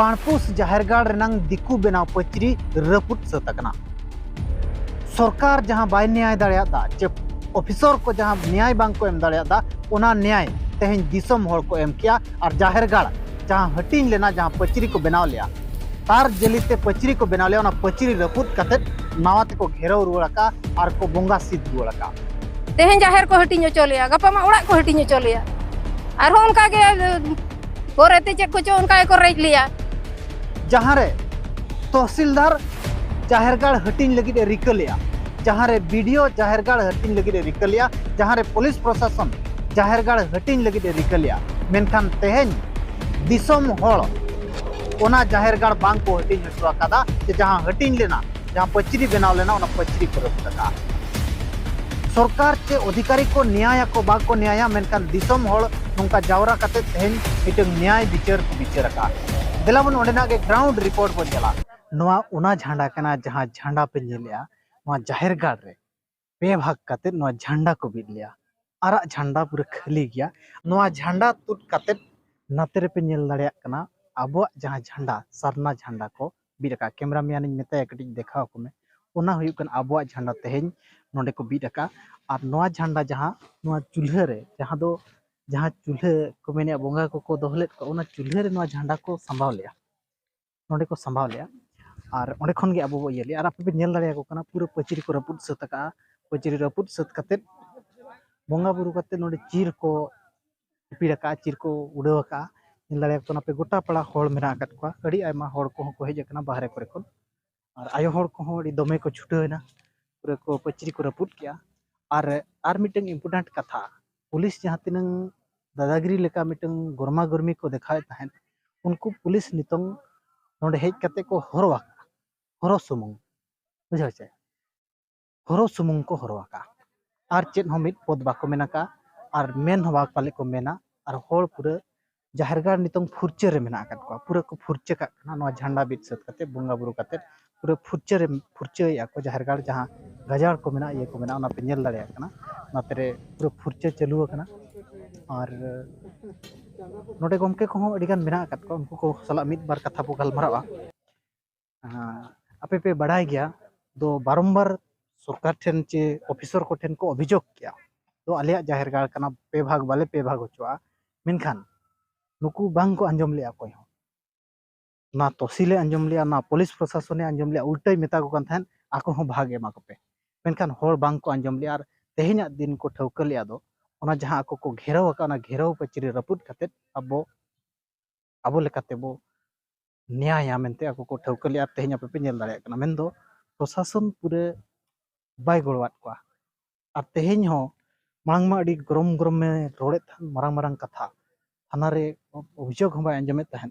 पाणपुस जाहेरगाड़ रेनांग दिकू बेनाव पचरी रपुट सतकना सरकार जहां बाय न्याय दाड़ेयादा चे ऑफिसर को जहां न्याय बांग को एम दाड़ेयादा ओना न्याय तेहें दिसम होड़ को एम किया और जाहेरगाड़ जहां हटिंग लेना जहां पचरी को बनाव लिया तार जलिते पचरी को बनाव लिया ओना पचरी रपुट कते नावाते को घेराव रुवाका और को बोंगा सिद्ध रुवाका तेहें जाहेर को हटिंग चलिया गपा मा उड़ा को हटिंग चलिया और उनका के पोरेते चेक को उनका को रेज लिया जहां रे तहसीलदार जाहेरगाड़ हटिंग लगी रिका लिया जहां रे वीडियो जाहेरगाड़ हटिंग लगी रिका लिया जहां रे पुलिस प्रशासन जाहेरगाड़ हटिंग लगी रिका लिया मेनखान तेहें दिसम होड़ ओना जाहेरगाड़ बांग को हटिंग हटवा कादा जहां हटिंग लेना जहां पचरी बनाव लेना ओना पचरी को रखा सरकार चे अधिकारी को न्याय को बाग को न्याय मेनखान दिसम होड़ नोंका जावरा कते तेहें मिटंग न्याय विचार को विचार का दिलाबन ओंडेना के ग्राउंड रिपोर्ट बन चला नोआ उना झंडा कना जहां झंडा पे नेलिया नोआ जाहेरगाड़ रे पे भाग कते नोआ झंडा को बिद लिया आरा झंडा पूरा खाली गया नोआ झंडा तुट कते नाते रे पे नेल दाड़िया कना आबो जहां झंडा सरना झंडा को बिदका कैमरामैन इन मेता कटी देखाव को में ओना हुयु कन आबो झंडा तेहें नोंडे को बिदका और नोआ झंडा जहां नोआ चूल्हा रे जहां चूल्हा को मेने बोंगा को दोहलेत को ओना चूल्हा रे नोआ झंडा को संभाव लिया नोंडे को संभाव लिया और ओंडे खन गे अबो बो इयले और आपे नेल दाड़िया को कना पूरा पचरी को रपुट सतका पचरी रपुट सत कते बोंगा बुरु कते नोंडे चीर को पिड़का चीर को उड़ावका नेल दाड़िया को नापे गोटा पड़ा होड़ मेना कत को अड़ी आयमा होड़ को हेज कना बाहरे करे को और आयो होड़ को अड़ी दमे को छुटावना पूरा को पचरी को रपुट किया और मिटंग इम्पोर्टेंट कथा पुलिस जहां तिनंग दादागिरी लेका मिटंग गरमा गर्मी को देखाए तहन उनको पुलिस नितंग नोंडे हेज कते को हरो सुमुंग बुझाव चे हरो सुमुंग को हरोवाका और चेत हो मिट पद बाको मेनाका और मेन हो बाक पाले को मेना और होड़ पूरा जाहेरगाड़ नितंग फुरचे रे मेना आकत को पूरा को फुरचे का ना नोआ झंडा बिट सत कते बोंगा बुरु कते पूरा फुरचे या को जाहेरगाड़ जहां गजाड़ को मेना ये को मेना ओना पे नेल दाड़िया कना नाते पूरा फुरचे चालू कना और नोडे गमके को अड़ीगान मेना आकत को उनको को सला मिद बार कथा बो गलमारावा आपे पे बढ़ाई गया दो बारंबार सरकार ठेन चे ऑफिसर को ठेन को अभियोग किया तो आलिया जाहेरगाड़ कना पे भाग वाले पे भाग होचवा मेनखान नुकु बांग को अंजम लिया कोई हो ना तहसीले अंजम लिया ना पुलिस प्रशासन ने अंजम लिया उल्टे मेता को कन थान आको हो भाग एमा को पे मेनखान होड़ बांग को अंजम लिया और तेहेना दिन को ठौका लिया दो ओना जहां आको को घेराव का ना घेराव पचरी रपुट कते अबो लेकाते बो न्याय मेनते आको को ठौका लिया तेहेना पे नेल दाड़िया कना मेन दो प्रशासन पूरे बाय गड़वात को और तेहेन हो मांग मा अड़ी गरम में रोड़े थान मारंग कथा थाना रे अभियोग हम अंजमेत तहन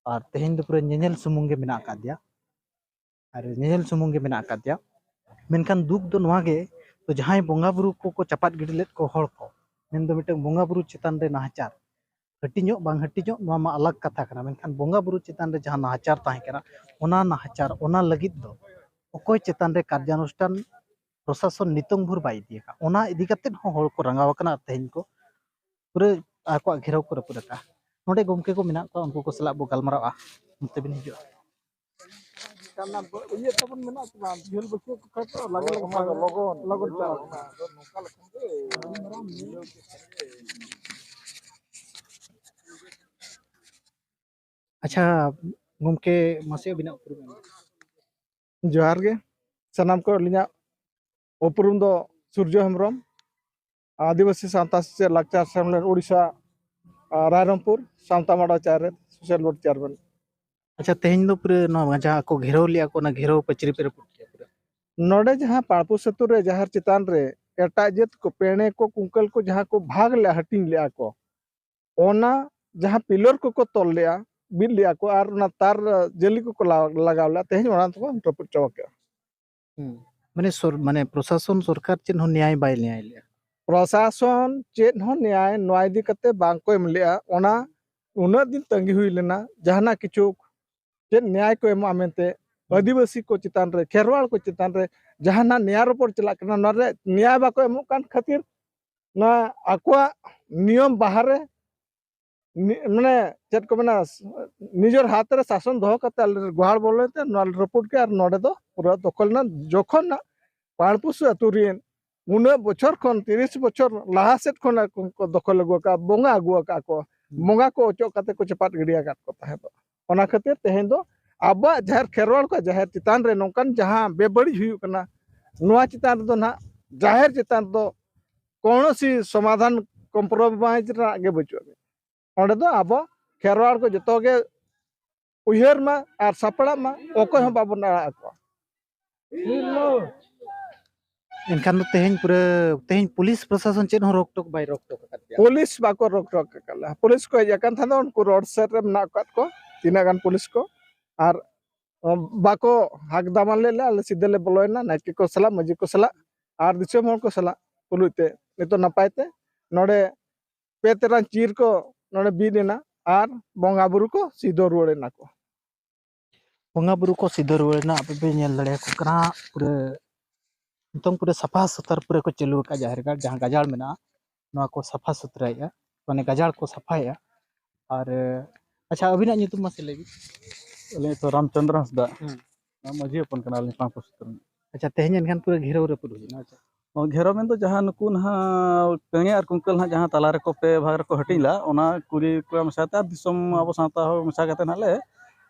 और तेहेन दो पूरे नेनेल सुमुंग गे मेना का दिया और नेनेल सुमुंग गे मेना का दिया मेनखान दुख दो नोआ गे तो जहां बोंगा बुरु को चपात गिडलेत को होड़ को मेन दो मिटंग बोंगा बुरु चितान रे नाहचार हटिñो बांग हटिñो नोआ मा अलग कथा कना मेनखान बोंगा बुरु चितान रे जहां नाहचार ताहे कना ओना नाहचार ओना लगित दो ओकोय चितान रे कार्यानुष्ठान प्रशासन नितंग भुर बाय दिया ओना इदी कते होड़ को रंगाव कना तेहेन को पूरे आको घेराव को रपुरका नोडे गमके को मेना को उनको को सला बो गलमारावा नते बिन हिजो karena iya teman mana cuma jual beku kata lagi logon अच्छा गमके मासे बिना जोहार गे सनाम को लिया उपरुम दो सूर्य हेम्ब्रम आदिवासी सावता से लाकचार सेमलेन ओडिशा रायरंगपुर सावतामाड़ा चारे सोशल बोर्ड चेयरमैन अच्छा तेहेन दो पूरे नोआ जहां को घेराव लिया को ना घेराव पचरी पे रपुट किया पूरा नोडे जहां पाणपु सेतु रे जहार चितान रे एटा जेत को पेणे को कुंकल को जहां को भाग ले हटिंग लिया को ओना जहां पिलर को तोल लिया बिल लिया को और ना तार जली को लगावला तेहेन ओना तो रपुट चवके माने प्रशासन सरकार चिन हो न्याय बाय न्याय लिया प्रशासन चेत हो न्याय नोआ इदी कते बांग को एम लिया ओना उना दिन तंगी हुई लेना जहाना किछु चेत न्याय को एमा मेनते आदिवासी को चितान रे खेरवाल को चितान रे जहाना न्याय रिपोर्ट चला कना नरे न्याय बाको एमो कान खातिर ना आकुआ नियम बाहर माने चेत को मेना निजर हाथ रे शासन दो कते गुहार बोलते रपुट के नोडे दो पूरा दखल ना जखन ना पाणपुस अतुरीन उन्ना बछर खन 30 बछर लाहा सेट खन को दखल लगो का बोंगा अगुआ का को बोंगा को ओचो कते को चपाट गिडिया काट को ताहे दो ओना खातिर तेहेन दो आबा जहर खेरवाल को जहर चितान रे नोकन जहां बेबड़ी हुई कना नोआ चितान दो ना जाहिर चितान दो कौनसी समाधान कॉम्प्रोमाइज रा गे बचो ओंडे दो आबो खेरवाल को जतो गे उयहर मा आर सापड़ा मा ओको हम बाबन आड़ा को इनखान तो तेहन पूरे तेहन पुलिस प्रशासन चेन हो रोक टोक बाय रोक टोक करते पुलिस बाको रोक रोक कला पुलिस को याकन था उनको रोड साइड रे ना काट को तीना गान पुलिस को आर बाको हक दामन ले ले सीधे ले बोलोयना नाइके को सला मजी को सला आर दिसम होर को सला पुलुते नितो नपायते नोडे पेतरान चीर को नोडे बीदेना आर बोंगा बुरु को सीधो रुड़े ना को बोंगा बुरु को सीधो रुड़े ना पे नेल लड़े को करा पूरे नितों पूरे सफा सुथर पूरे को चलू का जाहिर गाड़ जहां गजाड़ में ना नवा को सफा सुथरा या माने गजाड़ को सफाया और अच्छा अभी ना नितुम मसे लेगी अले तो रामचंद्र हंसदा मजी अपन कनाल नि पांच पुस्तक अच्छा तेहन इनखान पूरे घेरो रे पुरु ना अच्छा और घेरो में तो जहां नुकु ना पेंगे और कुंकल ना जहां ताला रे को पे भाग को हटिला ओना कुरी को मसाता दिसम अब साता हो मसा कते नाले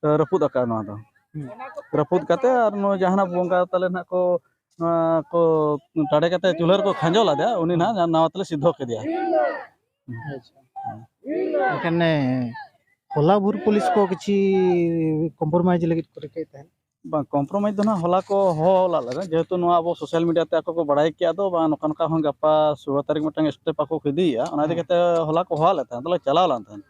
रपुद अका ना दो रपुद कते और नो जहां बोंगा तले ना को टाड़े कते चुलर को खांजो लादा उनी ना नावतले सिद्धो के दिया इनखान कोल्हापुर पुलिस को किसी कॉम्प्रोमाइज लगित करे के तहन कॉम्प्रोमाइज ना होला को होला लगा जेहेतु नो अब सोशल मीडिया ते को बड़ाई किया दो बा नोका नोका हन गप्पा 16 तारीख मटंग स्टेप को खिदिया ओना दे कते होला को होला था तो चलाव लान था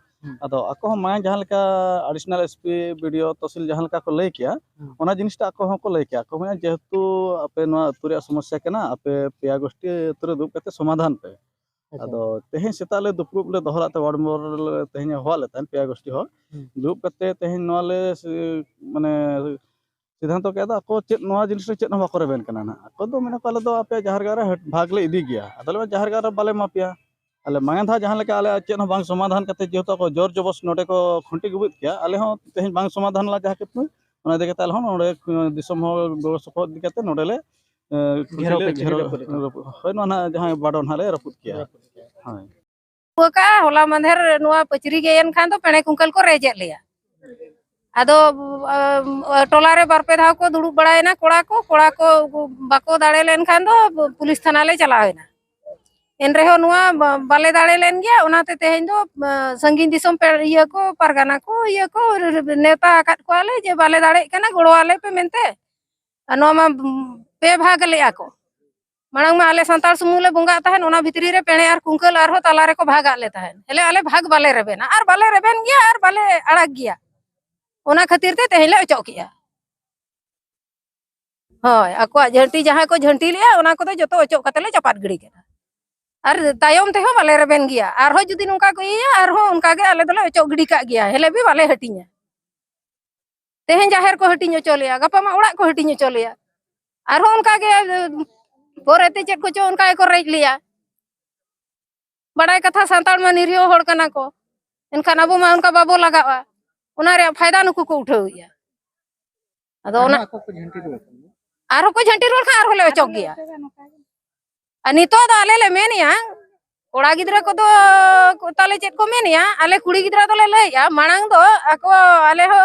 अदो अको माय जहां लेका एडिशनल एसपी वीडियो तहसील जहां लेका को लay किया ओना जिनिसटा अको हन को लay किया को माने जेहेतु आपे नो अतुरे समस्या केना आपे पेया गोष्ठी अतुरे दुप कते समाधान पे अदो तेहे सेताले दुपुप ले दोहराते वार्ड मेंबर तेहे होले तन पेया गोष्ठी हो दुप कते तेहे नोले माने सिद्धांत के दा को चेत नोआ जिनिस चेत न बाको रेबेन कना ना को दो मेना पाले दो आपे जहरगार भाग ले इदी गया अदले जहरगार बाले मापिया अले मांगा था जहां लेका अले चेत न बांग समाधान कते जेतो को जोर जबस नोडे को खुंटी गुबित किया अले हो तेहे बांग समाधान ला जहा के ओना देके ताल हो नोडे दिसम हो गो सपोर्ट दिकते नोडे ले घेरो होय ना जहां बाडन हाले रपुत किया हाय का होला मंधर नुआ पचरी गेयन खान तो पेणे कुंकल को रेजे लिया आदो टोला रे बारपे धाव को दुड़ुब बड़ायना कोड़ा को बाको दाड़े लेन खान दो पुलिस थाना ले चलावेना एन रेहो नुआ बाले दाड़े लेन गया ओनाते तेहेन दो संगीन दिसम पे इया को परगाना को इया को नेता आकात को आले जे बाले दाड़े कना गोड़ो आले पे मेनते नो मा पे भाग ले आको मांग में आले संताल सुमुले बुंगा तहन ओना भितरी रे पेणे आर कुंकल आर हो ताला रे को भाग आले तहन हेले आले भाग बाले रेबेना आर बाले रेबेन गया आर बाले अड़क गया ओना खातिर ते तेहेले अचो किया होय आको झंटी जहां को झंटी लिया ओना को तो जतो अचो कतले चपाट गिड़ी केना आर तायम ते हो बाले रेबेन गया आर हो जुदी नुका को इया आर हो उनका के आले दले अचो गिड़ी का गया हेले भी बाले हटिnya तेहेन जाहिर को हटिnya चलिया गपा मा उड़ा को हटिnya चलिया आर हो उनका के पोरेते चेक को चो उनका को रेज लिया बड़ाई कथा संताल में निरियो होड़ कना को इनखान अबो मा उनका बाबो लगावा ओना रे फायदा नुकु को उठावया अदो ओना को झंटी रो आरो को झंटी रोल खा आरो ले चौक गया अनितो द आले ले मेनिया कोड़ा गिदरा को दो ताले चेत को मेनिया आले कुड़ी गिदरा तो ले लेया मांग दो आको आले हो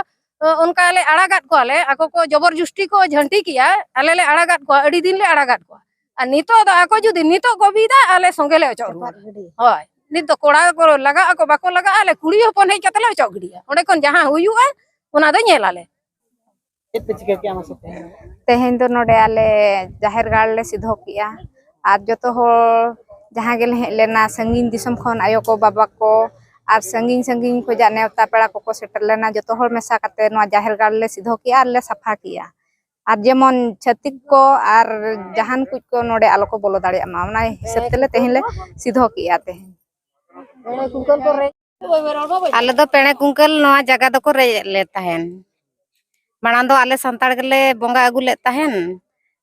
उनका आले अड़ागात को आले आको को जबरदस्ती को झंटी किया आले ले अड़ागात को अड़ी दिन ले अड़ागात को नितो द आको जुदी नितो को बिदा आले संगे ले चौक होय नित तो कोड़ा को लगा को बाको लगा आले कुड़ी होपन हे कतले चौक गिडिया ओडे कोन जहां हुयुआ ओना दो नेल आले चेत पे चिका के आमा तेहेन दो नोडे आले जाहिर गाड़ ले सिधो किया आर जतो हो जहां गेल लेना संगीन दिसम खन आयो को बाबा को आर संगीन को जाने नेवता पेड़ा को सेटर लेना जतो हो मेसा कते नो जाहिर गाड़ ले सिधो किया आर ले सफा किया आर जेमन छतिक को आर जहान कुछ को नोडे आलो को बोलो दाड़े मा ओना हिसाब तेले तेहेन ले सिधो किया तेहेन कुंकल को रे आले दो पेणे कुंकल नोआ जगह दो को रे ले तहन माना दो आले संताड़ गले बोंगा अगु ले तहन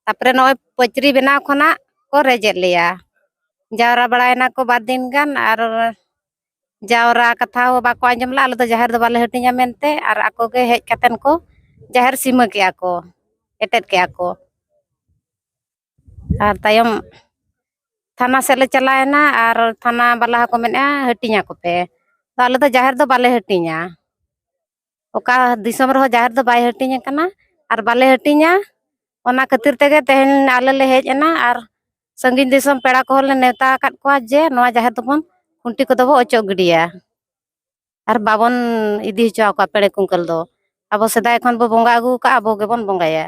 तापरे नोय पचरी बेना खना को रेजे लिया जावरा बड़ायना को बाद दिन गान आर जावरा कथा हो बाको आंजम ला आले तो जाहिर दो बाले हटिया मेनते और आको के हेज कतन को जाहिर सीमा के को एटेट के को और तायम थाना से ले चलाएना और थाना बाला को मेना हटिया को पे तो आले तो जाहिर दो बाले हटिया ओका दिसम रहो जाहिर दो बाय हटिया कना और बाले हटिया ओना खातिर तेगे तेहन आले ले हेज एना और संगीन दिसम पेड़ा को ले नेता काट को जे नवा जाहिर दबन खुंटी को दबो अचो गिडिया और बाबन इदी हचो का पेड़े कुंकल दो अब सदाय खन बो बोंगा अगु का अबो गेबन बोंगाया।